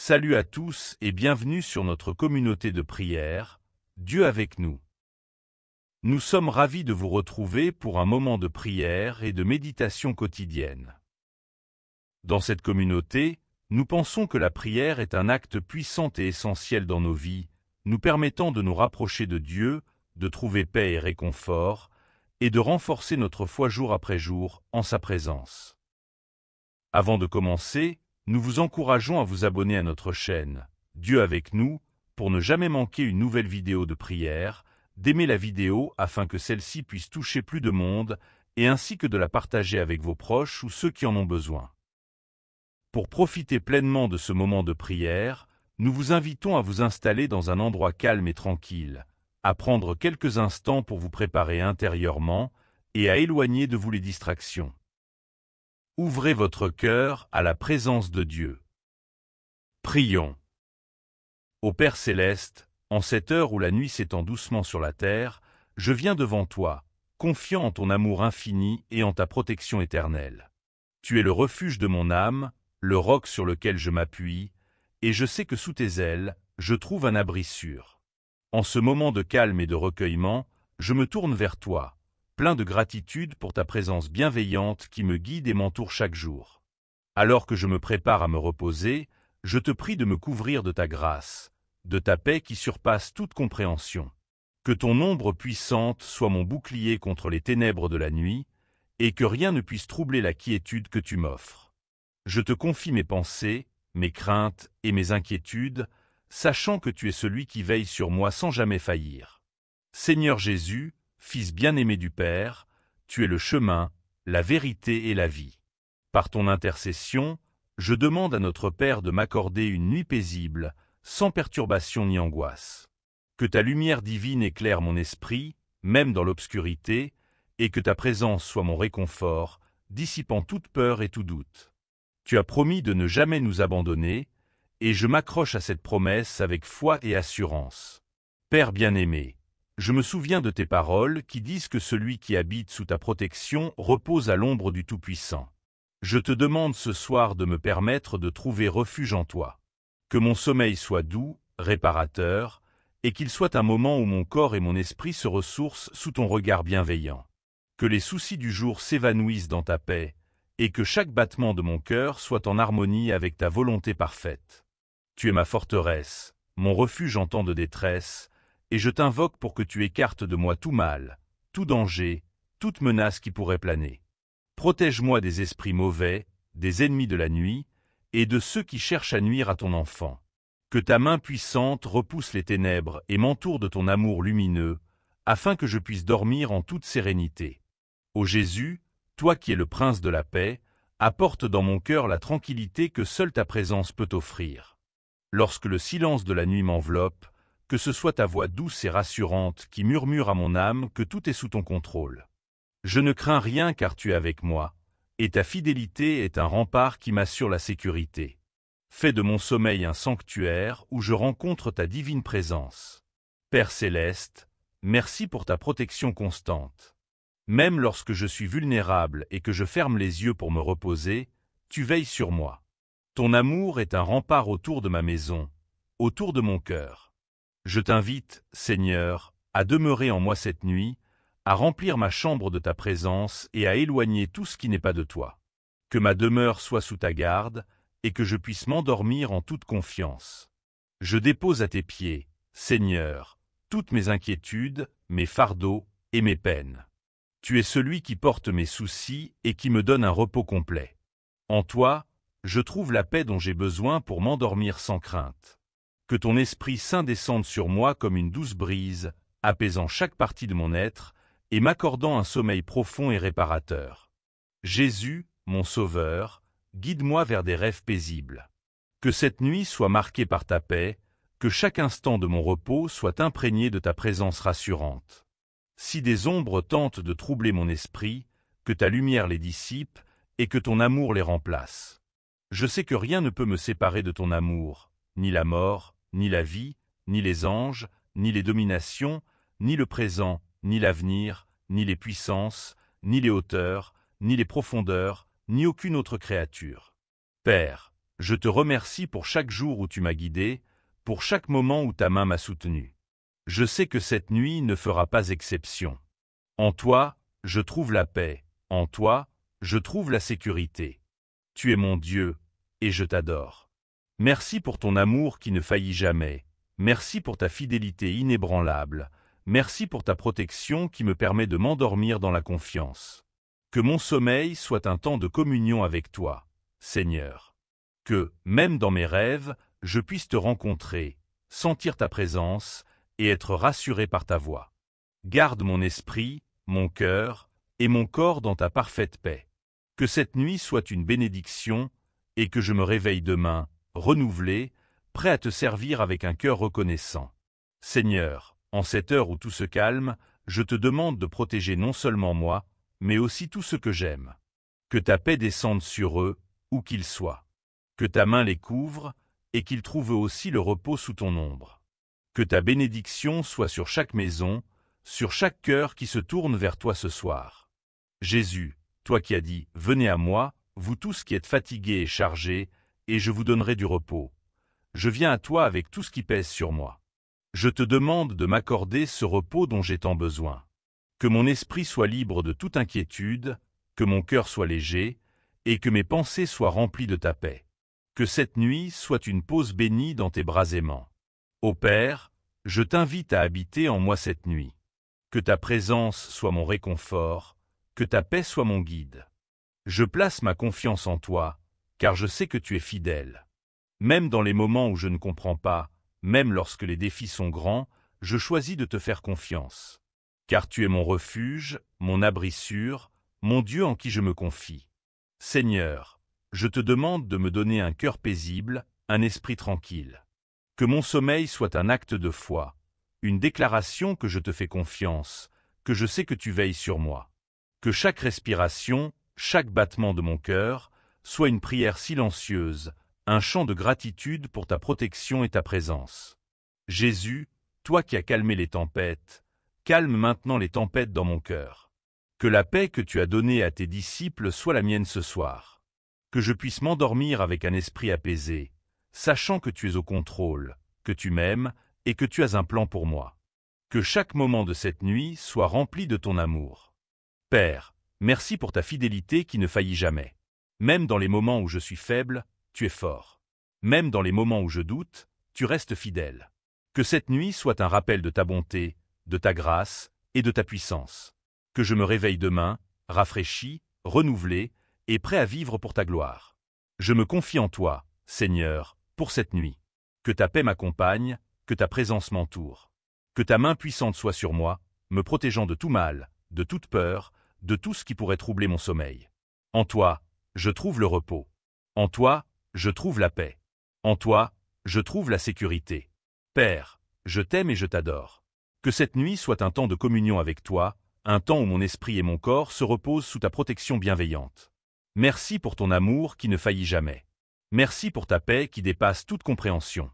Salut à tous et bienvenue sur notre communauté de prière, Dieu avec nous. Nous sommes ravis de vous retrouver pour un moment de prière et de méditation quotidienne. Dans cette communauté, nous pensons que la prière est un acte puissant et essentiel dans nos vies, nous permettant de nous rapprocher de Dieu, de trouver paix et réconfort, et de renforcer notre foi jour après jour en sa présence. Avant de commencer, nous vous encourageons à vous abonner à notre chaîne, Dieu avec nous, pour ne jamais manquer une nouvelle vidéo de prière, d'aimer la vidéo afin que celle-ci puisse toucher plus de monde, et ainsi que de la partager avec vos proches ou ceux qui en ont besoin. Pour profiter pleinement de ce moment de prière, nous vous invitons à vous installer dans un endroit calme et tranquille, à prendre quelques instants pour vous préparer intérieurement et à éloigner de vous les distractions. Ouvrez votre cœur à la présence de Dieu. Prions. Ô Père céleste, en cette heure où la nuit s'étend doucement sur la terre, je viens devant toi, confiant en ton amour infini et en ta protection éternelle. Tu es le refuge de mon âme, le roc sur lequel je m'appuie, et je sais que sous tes ailes, je trouve un abri sûr. En ce moment de calme et de recueillement, je me tourne vers toi, plein de gratitude pour ta présence bienveillante qui me guide et m'entoure chaque jour. Alors que je me prépare à me reposer, je te prie de me couvrir de ta grâce, de ta paix qui surpasse toute compréhension. Que ton ombre puissante soit mon bouclier contre les ténèbres de la nuit, et que rien ne puisse troubler la quiétude que tu m'offres. Je te confie mes pensées, mes craintes et mes inquiétudes, sachant que tu es celui qui veille sur moi sans jamais faillir. Seigneur Jésus, Fils bien-aimé du Père, tu es le chemin, la vérité et la vie. Par ton intercession, je demande à notre Père de m'accorder une nuit paisible, sans perturbation ni angoisse. Que ta lumière divine éclaire mon esprit, même dans l'obscurité, et que ta présence soit mon réconfort, dissipant toute peur et tout doute. Tu as promis de ne jamais nous abandonner, et je m'accroche à cette promesse avec foi et assurance. Père bien-aimé, je me souviens de tes paroles qui disent que celui qui habite sous ta protection repose à l'ombre du Tout-Puissant. Je te demande ce soir de me permettre de trouver refuge en toi. Que mon sommeil soit doux, réparateur, et qu'il soit un moment où mon corps et mon esprit se ressourcent sous ton regard bienveillant. Que les soucis du jour s'évanouissent dans ta paix, et que chaque battement de mon cœur soit en harmonie avec ta volonté parfaite. Tu es ma forteresse, mon refuge en temps de détresse, et je t'invoque pour que tu écartes de moi tout mal, tout danger, toute menace qui pourrait planer. Protège-moi des esprits mauvais, des ennemis de la nuit, et de ceux qui cherchent à nuire à ton enfant. Que ta main puissante repousse les ténèbres et m'entoure de ton amour lumineux, afin que je puisse dormir en toute sérénité. Ô Jésus, toi qui es le prince de la paix, apporte dans mon cœur la tranquillité que seule ta présence peut offrir. Lorsque le silence de la nuit m'enveloppe, que ce soit ta voix douce et rassurante qui murmure à mon âme que tout est sous ton contrôle. Je ne crains rien car tu es avec moi, et ta fidélité est un rempart qui m'assure la sécurité. Fais de mon sommeil un sanctuaire où je rencontre ta divine présence. Père céleste, merci pour ta protection constante. Même lorsque je suis vulnérable et que je ferme les yeux pour me reposer, tu veilles sur moi. Ton amour est un rempart autour de ma maison, autour de mon cœur. Je t'invite, Seigneur, à demeurer en moi cette nuit, à remplir ma chambre de ta présence et à éloigner tout ce qui n'est pas de toi. Que ma demeure soit sous ta garde et que je puisse m'endormir en toute confiance. Je dépose à tes pieds, Seigneur, toutes mes inquiétudes, mes fardeaux et mes peines. Tu es celui qui porte mes soucis et qui me donne un repos complet. En toi, je trouve la paix dont j'ai besoin pour m'endormir sans crainte. Que ton Esprit Saint descende sur moi comme une douce brise, apaisant chaque partie de mon être et m'accordant un sommeil profond et réparateur. Jésus, mon Sauveur, guide-moi vers des rêves paisibles. Que cette nuit soit marquée par ta paix, que chaque instant de mon repos soit imprégné de ta présence rassurante. Si des ombres tentent de troubler mon esprit, que ta lumière les dissipe et que ton amour les remplace. Je sais que rien ne peut me séparer de ton amour, ni la mort, ni la vie, ni les anges, ni les dominations, ni le présent, ni l'avenir, ni les puissances, ni les hauteurs, ni les profondeurs, ni aucune autre créature. Père, je te remercie pour chaque jour où tu m'as guidé, pour chaque moment où ta main m'a soutenu. Je sais que cette nuit ne fera pas exception. En toi, je trouve la paix, en toi, je trouve la sécurité. Tu es mon Dieu, et je t'adore. Merci pour ton amour qui ne faillit jamais, merci pour ta fidélité inébranlable, merci pour ta protection qui me permet de m'endormir dans la confiance. Que mon sommeil soit un temps de communion avec toi, Seigneur. Que, même dans mes rêves, je puisse te rencontrer, sentir ta présence et être rassuré par ta voix. Garde mon esprit, mon cœur et mon corps dans ta parfaite paix. Que cette nuit soit une bénédiction et que je me réveille demain, renouvelé, prêt à te servir avec un cœur reconnaissant. Seigneur, en cette heure où tout se calme, je te demande de protéger non seulement moi, mais aussi tous ceux que j'aime. Que ta paix descende sur eux, où qu'ils soient. Que ta main les couvre et qu'ils trouvent eux aussi le repos sous ton ombre. Que ta bénédiction soit sur chaque maison, sur chaque cœur qui se tourne vers toi ce soir. Jésus, toi qui as dit « Venez à moi, vous tous qui êtes fatigués et chargés, et je vous donnerai du repos. » Je viens à toi avec tout ce qui pèse sur moi. Je te demande de m'accorder ce repos dont j'ai tant besoin. Que mon esprit soit libre de toute inquiétude, que mon cœur soit léger, et que mes pensées soient remplies de ta paix. Que cette nuit soit une pause bénie dans tes bras aimants. Ô Père, je t'invite à habiter en moi cette nuit. Que ta présence soit mon réconfort, que ta paix soit mon guide. Je place ma confiance en toi, car je sais que tu es fidèle. Même dans les moments où je ne comprends pas, même lorsque les défis sont grands, je choisis de te faire confiance. Car tu es mon refuge, mon abri sûr, mon Dieu en qui je me confie. Seigneur, je te demande de me donner un cœur paisible, un esprit tranquille. Que mon sommeil soit un acte de foi, une déclaration que je te fais confiance, que je sais que tu veilles sur moi. Que chaque respiration, chaque battement de mon cœur, soit une prière silencieuse, un chant de gratitude pour ta protection et ta présence. Jésus, toi qui as calmé les tempêtes, calme maintenant les tempêtes dans mon cœur. Que la paix que tu as donnée à tes disciples soit la mienne ce soir. Que je puisse m'endormir avec un esprit apaisé, sachant que tu es au contrôle, que tu m'aimes et que tu as un plan pour moi. Que chaque moment de cette nuit soit rempli de ton amour. Père, merci pour ta fidélité qui ne faillit jamais. Même dans les moments où je suis faible, tu es fort. Même dans les moments où je doute, tu restes fidèle. Que cette nuit soit un rappel de ta bonté, de ta grâce et de ta puissance. Que je me réveille demain, rafraîchi, renouvelé et prêt à vivre pour ta gloire. Je me confie en toi, Seigneur, pour cette nuit. Que ta paix m'accompagne, que ta présence m'entoure. Que ta main puissante soit sur moi, me protégeant de tout mal, de toute peur, de tout ce qui pourrait troubler mon sommeil. En toi, je trouve le repos. En toi, je trouve la paix. En toi, je trouve la sécurité. Père, je t'aime et je t'adore. Que cette nuit soit un temps de communion avec toi, un temps où mon esprit et mon corps se reposent sous ta protection bienveillante. Merci pour ton amour qui ne faillit jamais. Merci pour ta paix qui dépasse toute compréhension.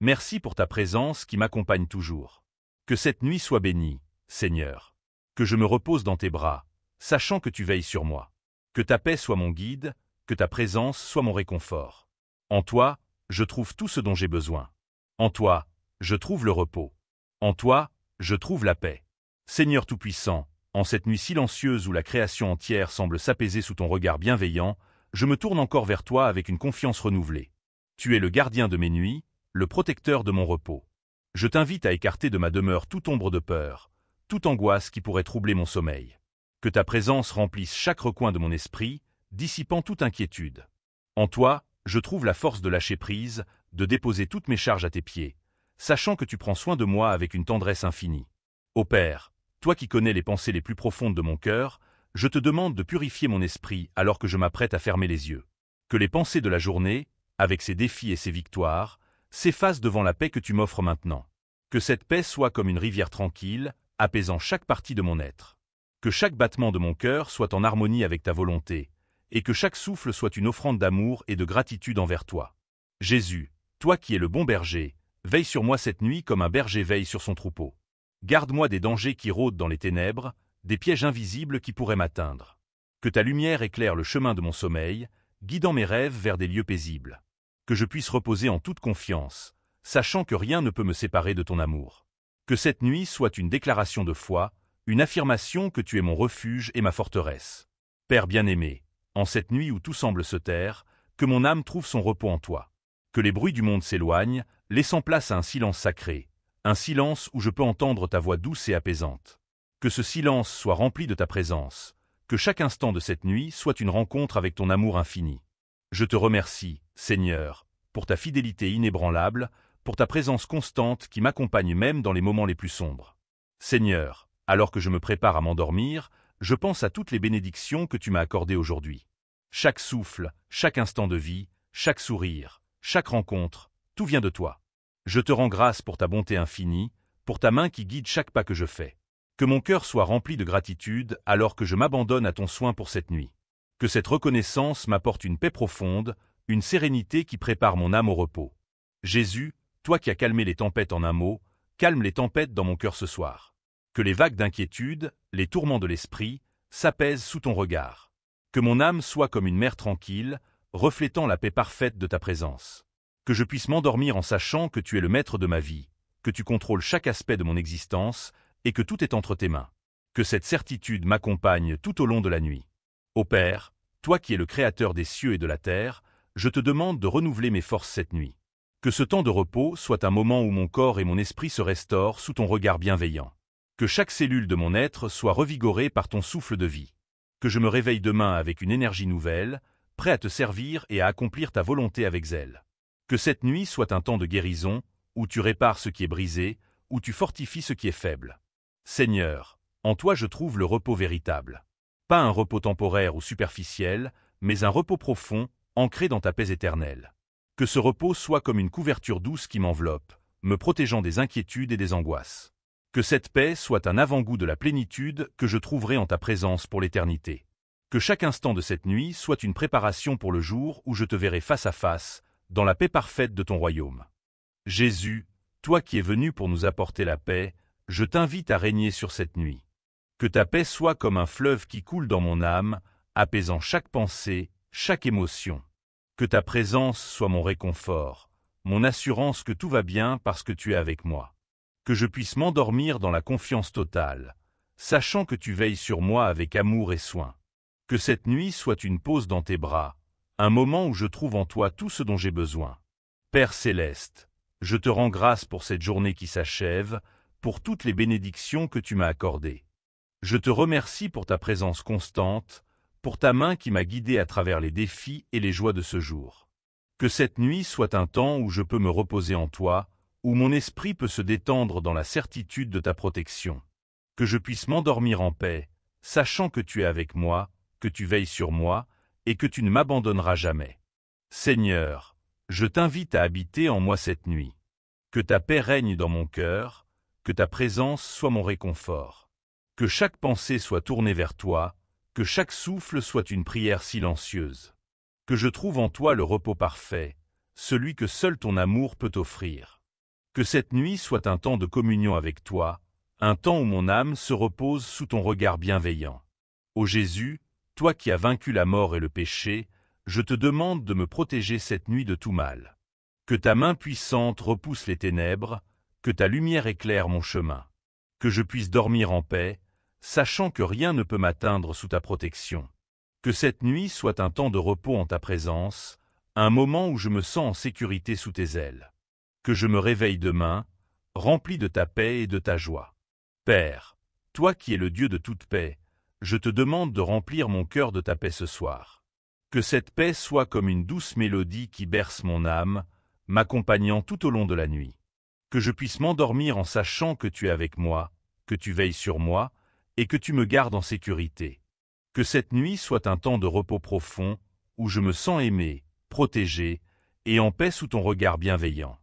Merci pour ta présence qui m'accompagne toujours. Que cette nuit soit bénie, Seigneur. Que je me repose dans tes bras, sachant que tu veilles sur moi. Que ta paix soit mon guide, que ta présence soit mon réconfort. En toi, je trouve tout ce dont j'ai besoin. En toi, je trouve le repos. En toi, je trouve la paix. Seigneur Tout-Puissant, en cette nuit silencieuse où la création entière semble s'apaiser sous ton regard bienveillant, je me tourne encore vers toi avec une confiance renouvelée. Tu es le gardien de mes nuits, le protecteur de mon repos. Je t'invite à écarter de ma demeure toute ombre de peur, toute angoisse qui pourrait troubler mon sommeil. Que ta présence remplisse chaque recoin de mon esprit, dissipant toute inquiétude. En toi, je trouve la force de lâcher prise, de déposer toutes mes charges à tes pieds, sachant que tu prends soin de moi avec une tendresse infinie. Ô Père, toi qui connais les pensées les plus profondes de mon cœur, je te demande de purifier mon esprit alors que je m'apprête à fermer les yeux. Que les pensées de la journée, avec ses défis et ses victoires, s'effacent devant la paix que tu m'offres maintenant. Que cette paix soit comme une rivière tranquille, apaisant chaque partie de mon être. Que chaque battement de mon cœur soit en harmonie avec ta volonté, et que chaque souffle soit une offrande d'amour et de gratitude envers toi. Jésus, toi qui es le bon berger, veille sur moi cette nuit comme un berger veille sur son troupeau. Garde-moi des dangers qui rôdent dans les ténèbres, des pièges invisibles qui pourraient m'atteindre. Que ta lumière éclaire le chemin de mon sommeil, guidant mes rêves vers des lieux paisibles. que je puisse reposer en toute confiance, sachant que rien ne peut me séparer de ton amour. Que cette nuit soit une déclaration de foi, une affirmation que tu es mon refuge et ma forteresse. Père bien-aimé, en cette nuit où tout semble se taire, que mon âme trouve son repos en toi. Que les bruits du monde s'éloignent, laissant place à un silence sacré, un silence où je peux entendre ta voix douce et apaisante. Que ce silence soit rempli de ta présence, que chaque instant de cette nuit soit une rencontre avec ton amour infini. Je te remercie, Seigneur, pour ta fidélité inébranlable, pour ta présence constante qui m'accompagne même dans les moments les plus sombres. Seigneur, alors que je me prépare à m'endormir, je pense à toutes les bénédictions que tu m'as accordées aujourd'hui. Chaque souffle, chaque instant de vie, chaque sourire, chaque rencontre, tout vient de toi. Je te rends grâce pour ta bonté infinie, pour ta main qui guide chaque pas que je fais. Que mon cœur soit rempli de gratitude alors que je m'abandonne à ton soin pour cette nuit. Que cette reconnaissance m'apporte une paix profonde, une sérénité qui prépare mon âme au repos. Jésus, toi qui as calmé les tempêtes en un mot, calme les tempêtes dans mon cœur ce soir. Que les vagues d'inquiétude, les tourments de l'esprit, s'apaisent sous ton regard. Que mon âme soit comme une mer tranquille, reflétant la paix parfaite de ta présence. Que je puisse m'endormir en sachant que tu es le maître de ma vie, que tu contrôles chaque aspect de mon existence et que tout est entre tes mains. Que cette certitude m'accompagne tout au long de la nuit. Ô Père, toi qui es le Créateur des cieux et de la terre, je te demande de renouveler mes forces cette nuit. Que ce temps de repos soit un moment où mon corps et mon esprit se restaurent sous ton regard bienveillant. Que chaque cellule de mon être soit revigorée par ton souffle de vie. Que je me réveille demain avec une énergie nouvelle, prêt à te servir et à accomplir ta volonté avec zèle. Que cette nuit soit un temps de guérison, où tu répares ce qui est brisé, où tu fortifies ce qui est faible. Seigneur, en toi je trouve le repos véritable. Pas un repos temporaire ou superficiel, mais un repos profond, ancré dans ta paix éternelle. Que ce repos soit comme une couverture douce qui m'enveloppe, me protégeant des inquiétudes et des angoisses. Que cette paix soit un avant-goût de la plénitude que je trouverai en ta présence pour l'éternité. Que chaque instant de cette nuit soit une préparation pour le jour où je te verrai face à face, dans la paix parfaite de ton royaume. Jésus, toi qui es venu pour nous apporter la paix, je t'invite à régner sur cette nuit. Que ta paix soit comme un fleuve qui coule dans mon âme, apaisant chaque pensée, chaque émotion. Que ta présence soit mon réconfort, mon assurance que tout va bien parce que tu es avec moi. Que je puisse m'endormir dans la confiance totale, sachant que tu veilles sur moi avec amour et soin. Que cette nuit soit une pause dans tes bras, un moment où je trouve en toi tout ce dont j'ai besoin. Père céleste, je te rends grâce pour cette journée qui s'achève, pour toutes les bénédictions que tu m'as accordées. Je te remercie pour ta présence constante, pour ta main qui m'a guidé à travers les défis et les joies de ce jour. Que cette nuit soit un temps où je peux me reposer en toi, où mon esprit peut se détendre dans la certitude de ta protection. Que je puisse m'endormir en paix, sachant que tu es avec moi, que tu veilles sur moi, et que tu ne m'abandonneras jamais. Seigneur, je t'invite à habiter en moi cette nuit. Que ta paix règne dans mon cœur, que ta présence soit mon réconfort. Que chaque pensée soit tournée vers toi, que chaque souffle soit une prière silencieuse. Que je trouve en toi le repos parfait, celui que seul ton amour peut offrir. Que cette nuit soit un temps de communion avec toi, un temps où mon âme se repose sous ton regard bienveillant. Ô Jésus, toi qui as vaincu la mort et le péché, je te demande de me protéger cette nuit de tout mal. Que ta main puissante repousse les ténèbres, que ta lumière éclaire mon chemin. Que je puisse dormir en paix, sachant que rien ne peut m'atteindre sous ta protection. Que cette nuit soit un temps de repos en ta présence, un moment où je me sens en sécurité sous tes ailes. Que je me réveille demain, rempli de ta paix et de ta joie. Père, toi qui es le Dieu de toute paix, je te demande de remplir mon cœur de ta paix ce soir. Que cette paix soit comme une douce mélodie qui berce mon âme, m'accompagnant tout au long de la nuit. Que je puisse m'endormir en sachant que tu es avec moi, que tu veilles sur moi, et que tu me gardes en sécurité. Que cette nuit soit un temps de repos profond, où je me sens aimé, protégé, et en paix sous ton regard bienveillant.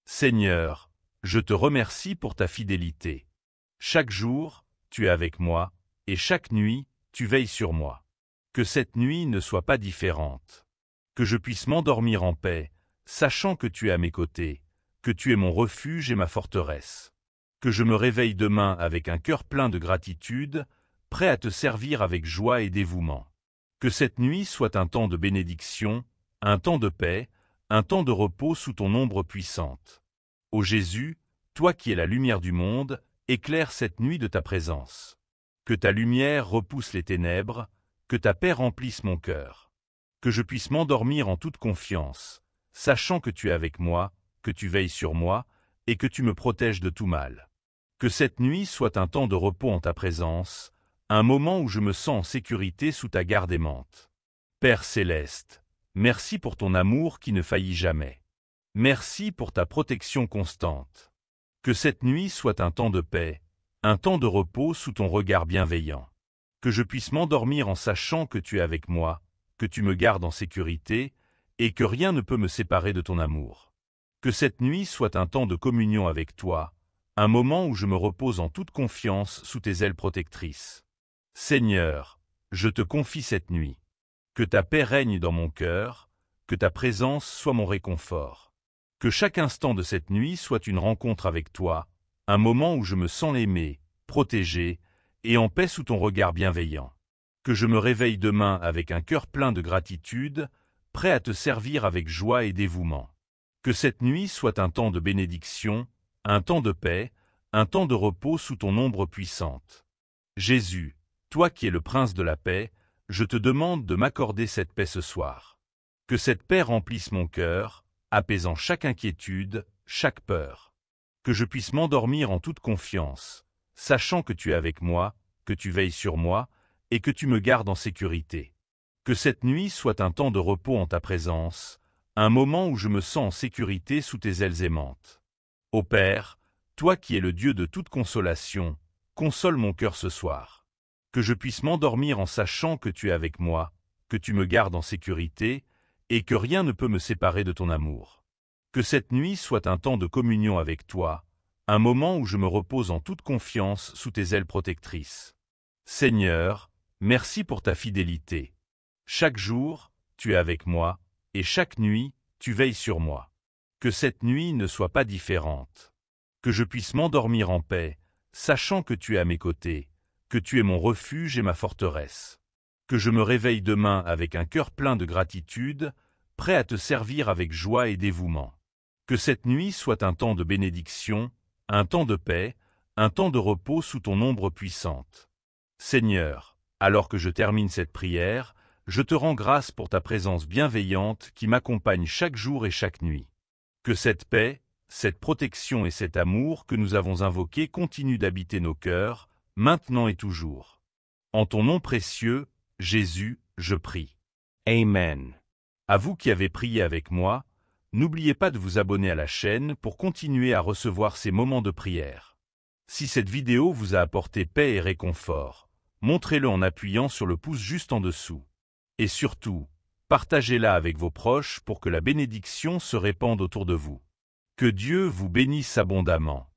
Seigneur, je te remercie pour ta fidélité. Chaque jour, tu es avec moi, et chaque nuit, tu veilles sur moi. Que cette nuit ne soit pas différente. Que je puisse m'endormir en paix, sachant que tu es à mes côtés, que tu es mon refuge et ma forteresse. Que je me réveille demain avec un cœur plein de gratitude, prêt à te servir avec joie et dévouement. Que cette nuit soit un temps de bénédiction, un temps de paix, un temps de repos sous ton ombre puissante. Ô Jésus, toi qui es la lumière du monde, éclaire cette nuit de ta présence. Que ta lumière repousse les ténèbres, que ta paix remplisse mon cœur. Que je puisse m'endormir en toute confiance, sachant que tu es avec moi, que tu veilles sur moi, et que tu me protèges de tout mal. Que cette nuit soit un temps de repos en ta présence, un moment où je me sens en sécurité sous ta garde aimante. Père céleste, merci pour ton amour qui ne faillit jamais. Merci pour ta protection constante. Que cette nuit soit un temps de paix, un temps de repos sous ton regard bienveillant. Que je puisse m'endormir en sachant que tu es avec moi, que tu me gardes en sécurité, et que rien ne peut me séparer de ton amour. Que cette nuit soit un temps de communion avec toi, un moment où je me repose en toute confiance sous tes ailes protectrices. Seigneur, je te confie cette nuit. Que ta paix règne dans mon cœur, que ta présence soit mon réconfort. Que chaque instant de cette nuit soit une rencontre avec toi, un moment où je me sens aimé, protégé, et en paix sous ton regard bienveillant. Que je me réveille demain avec un cœur plein de gratitude, prêt à te servir avec joie et dévouement. Que cette nuit soit un temps de bénédiction, un temps de paix, un temps de repos sous ton ombre puissante. Jésus, toi qui es le prince de la paix, je te demande de m'accorder cette paix ce soir. Que cette paix remplisse mon cœur, apaisant chaque inquiétude, chaque peur. Que je puisse m'endormir en toute confiance, sachant que tu es avec moi, que tu veilles sur moi, et que tu me gardes en sécurité. Que cette nuit soit un temps de repos en ta présence, un moment où je me sens en sécurité sous tes ailes aimantes. Ô Père, toi qui es le Dieu de toute consolation, console mon cœur ce soir. Que je puisse m'endormir en sachant que tu es avec moi, que tu me gardes en sécurité, et que rien ne peut me séparer de ton amour. Que cette nuit soit un temps de communion avec toi, un moment où je me repose en toute confiance sous tes ailes protectrices. Seigneur, merci pour ta fidélité. Chaque jour, tu es avec moi, et chaque nuit, tu veilles sur moi. Que cette nuit ne soit pas différente. Que je puisse m'endormir en paix, sachant que tu es à mes côtés, que tu es mon refuge et ma forteresse. Que je me réveille demain avec un cœur plein de gratitude, prêt à te servir avec joie et dévouement. Que cette nuit soit un temps de bénédiction, un temps de paix, un temps de repos sous ton ombre puissante. Seigneur, alors que je termine cette prière, je te rends grâce pour ta présence bienveillante qui m'accompagne chaque jour et chaque nuit. Que cette paix, cette protection et cet amour que nous avons invoqués continuent d'habiter nos cœurs, maintenant et toujours. En ton nom précieux, Jésus, je prie. Amen. À vous qui avez prié avec moi, n'oubliez pas de vous abonner à la chaîne pour continuer à recevoir ces moments de prière. Si cette vidéo vous a apporté paix et réconfort, montrez-le en appuyant sur le pouce juste en dessous. Et surtout, partagez-la avec vos proches pour que la bénédiction se répande autour de vous. Que Dieu vous bénisse abondamment.